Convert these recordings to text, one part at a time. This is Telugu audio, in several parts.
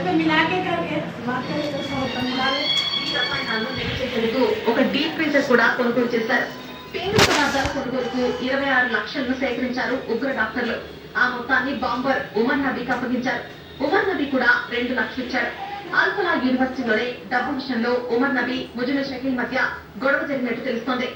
ఈ రసాయనాలను నిల్వ చేసేందుకు ఒక డీప్ ఫ్రీజర్ కూడా కొనుగోలు చేశారు. పేరు పదార్థాల కొనుగోలుకు 26 లక్షలను సేకరించారు ఉగ్ర డాక్టర్లు. ఆ మొత్తాన్ని బాంబర్ ఉమర్ నబీకి అప్పగించారు. ఉమర్ నబీ కూడా 2 లక్షలు ఇచ్చారు. అల్ఫలా యూనివర్సిటీలోనే డబ్బు విషయంలో ఉమర్ నబీ, ముజమిల్ షకీల్ మధ్య గొడవ జరిగినట్టు తెలుస్తోంది.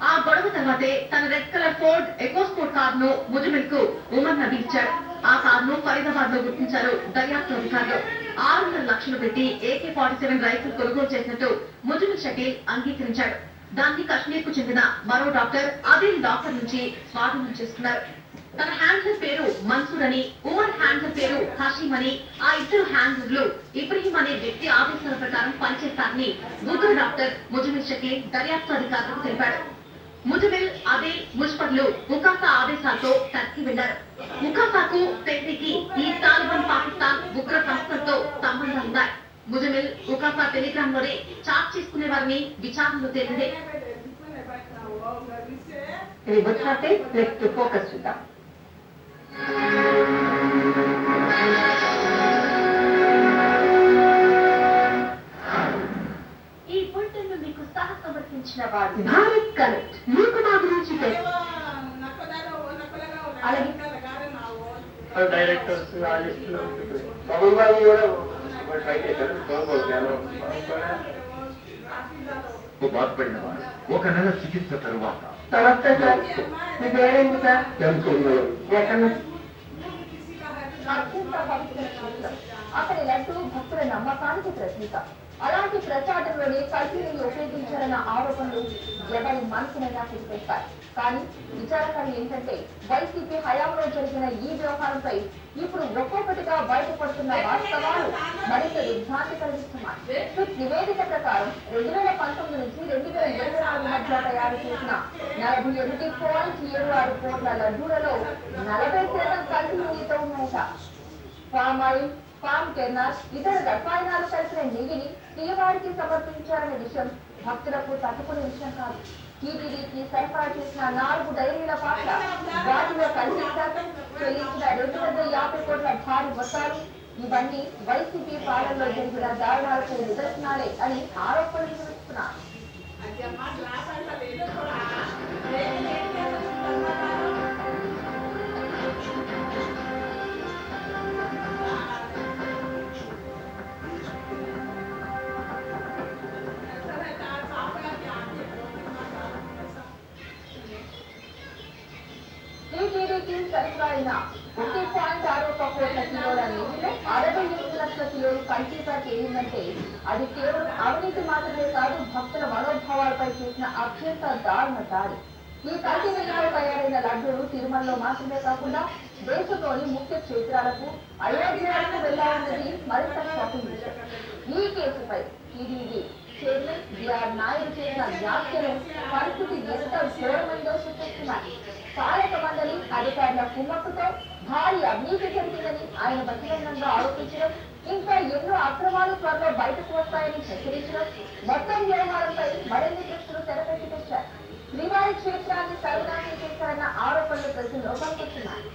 ఆ గొడవ తర్వాతే తన red colour Ford EcoSport car ను ముజమిల్ కు ఉమర్ నబీ ఇచ్చాడు. ఆ కార్ ను ఫరీదాబాద్ లో గుర్తించారు దర్యాప్తు అధికారులు. 600 లక్షలు పెట్టి AK-47 రైఫిల్ కొనుగోలు చేసినట్టు ముజమిల్ షకీల్ అంగీకరించాడు. దాన్ని కశ్మీర్ కు చెందిన మరో డాక్టర్ అదే డాక్టర్ నుంచి స్వాధీనం చేసుకున్నారు. తన హ్యాండ్లర్ పేరు మన్సూర్ అని, ఉమర్ హ్యాండ్లర్ పేరు హషీం అని, ఆ ఇద్దరు హ్యాండ్లర్లు ఇబ్రహీం అనే వ్యక్తి ఆదేశాల ప్రకారం పనిచేస్తారని ఉగ్ర డాక్టర్ ముజమిల్ షకీల్ దర్యాప్తు అధికారులకు తెలిపాడు. ముజమిల్, అదే, ముష్పర్లు ముకాసా ఆదేశాలతో టర్కీ వెళ్లారు. ముకాసాకు టెక్నిక్ ఈ తాలిబాన్ పాకిస్తాన్ ఉగ్ర సంస్థలతో సంబంధాలున్నాయి. ముజమిల్ ముకాసా టెలిగ్రామ్ లోనే చాట్ చేసుకునేవారిని విచారణలో తేలింది. ఈ బులెటిన్ మీకు సమర్పించిన వారు భారత్ కనెక్ట్. మీకు మా గురించి డైరెక్టర్స్ బాధపడినవాడు 1 నెల చికిత్స తరువాత అక్కడి లడ్డు భక్తుల నమ్మకానికి ప్రతీక. అలాంటి ప్రచారంలోనే కల్తీని ఉపయోగించారన్న ఆరోపణలు ఎవరి మనసునైనా తీసుకొస్తాయి. కానీ విచారణ ఏంటంటే వైసీపీ హయాంలో జరిగిన ఈ వ్యవహారంపై ఇప్పుడు ఒక్కొక్కటిగా బయటపడుతున్న వాస్తవాలు మరింత దిగ్భ్రాంతి కలిగిస్తున్నాయి. నివేదిక ప్రకారం 2019 నుంచి 2024 మధ్య తయారు చేసిన 41.76 కోట్ల లడ్డూలలో 40% కల్తీ నూనెతో ఉన్నాయట. పామ్ ఆయిల్, పామ్ కెర్నల్, ఇతర రసాయనాలు కలిసిన నెయ్యిని శ్రీవారికి సమర్పించారనే విషయం భక్తులకు తట్టుకునే విషయం కాదు. టీటీడీకి సరఫరా చేసిన 4 డైరీల పాత్ర, వాటిలో కల్తీ శాతం, చెల్లించిన 250 కోట్ల భారీ మొత్తాలు, ఇవన్నీ వైసీపీ పాలనలో జరిగిన దారుణాలకు నిదర్శనాలే అని ఆరోపణలు చేస్తున్నారు. టీటీడీకి సరఫరా అయిన 1.61 కోట్ల కిలోల నెయ్యిలో 68 లక్షల కిలోలు కల్తీగా తేలిందంటే అది కేవలం అవినీతి మాత్రమే కాదు, భక్తుల మనోభావాలపై చేసిన అత్యంత దారుణ దాడి. ఈ కల్తీ నెయ్యిలో తయారైన లడ్డూలు తిరుమలలో మాత్రమే కాకుండా దేశంలోని ముఖ్య క్షేత్రాలకు, అయోధ్యకు వెళ్లాలన్నది మరింత షాకింగ్ విషయం. ఈ కేసుపై టీటీడీ చైర్మన్ బిఆర్ నాయుడు చేసిన వ్యాఖ్యలు పరిస్థితి ఎంత ఘోరమైందో సూచిస్తున్నాయి. పాలక మండలి అధికారుల కుమ్మక్కుతో భారీ అవినీతి జరిగిందని ఆయన బహిరంగంగా ఆరోపించడం, ఇంకా ఎన్నో అక్రమాలు త్వరలో బయటకు వస్తాయని హెచ్చరించడం, మొత్తం వ్యవహారంపై మరిన్ని దృష్టిలు తెరపెట్టి తెచ్చారు. శ్రీవారి క్షేత్రాన్ని సర్వనాశనం చేశారన్న ఆరోపణలు ప్రజల్లో కనిపిస్తున్నాయి.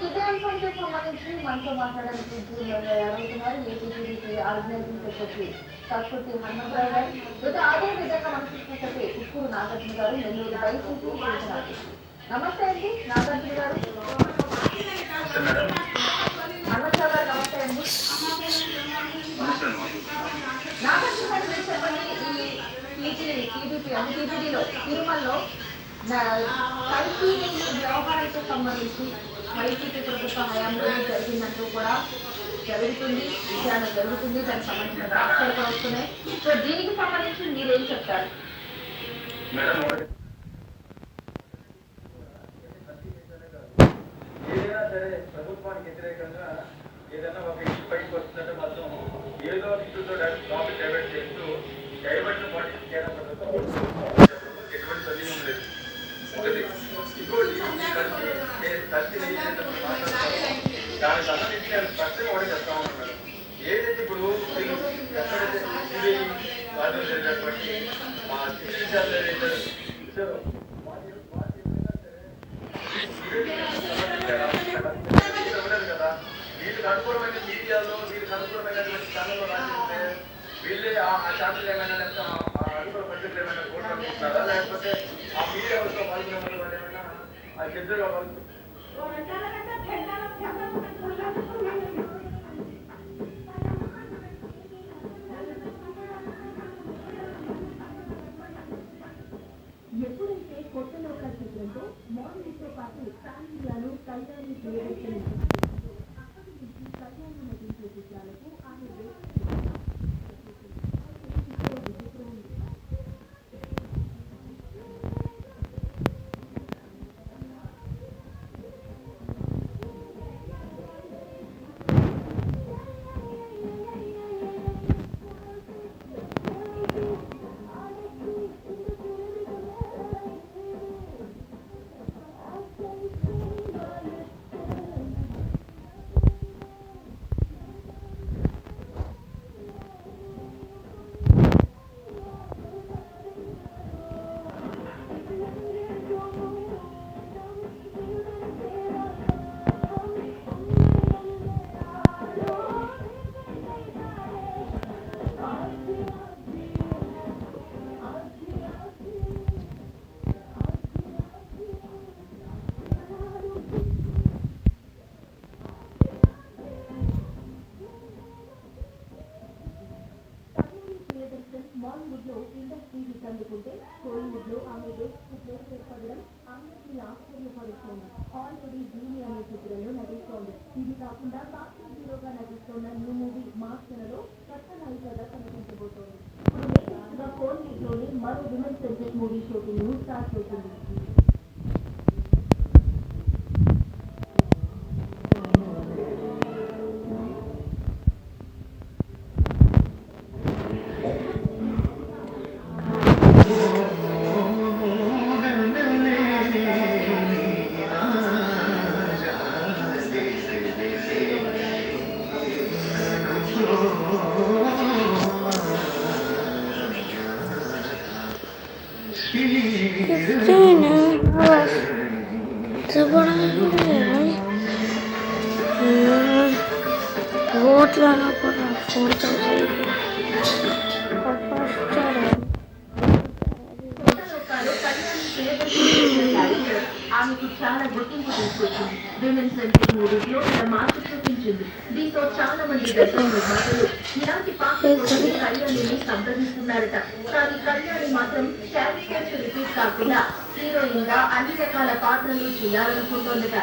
ఇదే అంశానికి సంబంధించి మనతో మాట్లాడడానికి అడుగుతున్నారు ఏపీటీడీపీ ఆర్గనైజింగ్ సెక్రటరీ కస్తూరి హనుమంతరావు గారు. ఇక అదే విధంగా మన సెక్రటరీ ఉక్కూరు నాగార్జున గారు, నెల్లూరు వైసీపీ యువజన. నమస్తే అండి నాగార్జున గారు. హనుమంతరావు గారు నమస్తే అండి. నాగార్జున గారు మీరు చెప్పండి, ఈ టీడీపీ అంటే టీటీడీలో తిరుమలలో కల్తీ వ్యవహారానికి సంబంధించి వైసీపీ ప్రభుత్వ హయాంలో జరిగినట్టు కూడా జరుగుతుంది, విచారణ జరుగుతుంది, దానికి సంబంధించిన రాష్ట్రాలు కూడా వస్తున్నాయి. సో దీనికి సంబంధించి మీరేం చెప్తారు? ఏదైనా సరే ప్రభుత్వానికి వ్యతిరేకంగా ఏదైనా ఒక ఇష్యూ బయటకు వస్తుందంటే మాత్రం ఏదో ఇష్యూతో టాపిక్ డైవర్ట్ చేస్తూ డైవర్షన్ పాలిటిక్స్ చేయడం ఎటువంటి సందేహం లేదు. ఒకటి ఇంకోటి దానికి సంబంధించి నేను స్పష్టంగా కూడా చెప్తా ఉంటున్నాను. ఏదైతే ఇప్పుడు ఎక్కడైతే సాధన జరిగినటువంటి చిన్న విషయాలు ఏదైతే కదా, వీళ్ళకి అనుకూలమైన మీడియాలో వీళ్ళకి అనుకూలమైనటువంటి ఛానల్లో రాసిస్తే వీళ్ళే ఆ ఛానల్ ఏమైనా లేకపోతే అనుకూల పద్ధతులు ఏమైనా కూడా అనుకుంటున్నారా, లేకపోతే ఆ మీడియా వాళ్ళతో పాల్గొనే వాళ్ళు ఏమైనా ఆ చెడ్డగా వాళ్ళు ఎప్పుడైతే కొత్త లోకల్ చిత్రంతో మోడలింగ్తో పాటు ఫ్యామిలీలను కళ్యాణి ప్రియదర్శిని అప్పటి నుంచి కళ్యాణి నటించే చిత్రాలకు ఆమె బాలీవుడ్ లో ఇండస్ట్రీ హిట్ అందుకుంటే కోలీవుడ్ లో ఆమె ప్లేస్ ఏర్పడడం అందరినీ ఆశ్చర్యపరుస్తోంది. ఆల్రెడీ జూనియర్ అనే చిత్రంలో నటిస్తోంది. ఇది కాకుండా కార్టూన్ హీరోగా నటిస్తున్న న్యూ మూవీ మాస్టర్లో కొత్త నాయికగా కనిపించబోతోంది. ఇప్పుడు లేటెస్ట్ గా కోలీవుడ్ లోని మరో women centric movie shooting start అవుతుంది. ఆమెకు చాలా గుర్తింపు తీసుకొచ్చింది. విమెన్ సెంట్రిక్ మూవీస్ లో తన మార్పు చూపించింది. దీంతో చాలా మంది దర్శక నిర్మాతలు ఇలాంటి పాత్రలు కళ్యాణిని సంప్రదిస్తున్నారట. కానీ కళ్యాణి మాత్రం క్యారెక్టర్స్ రిపీట్ కాకుండా హీరోయిన్ గా అన్ని రకాల పాత్రలు చేయాలనుకుంటోందట.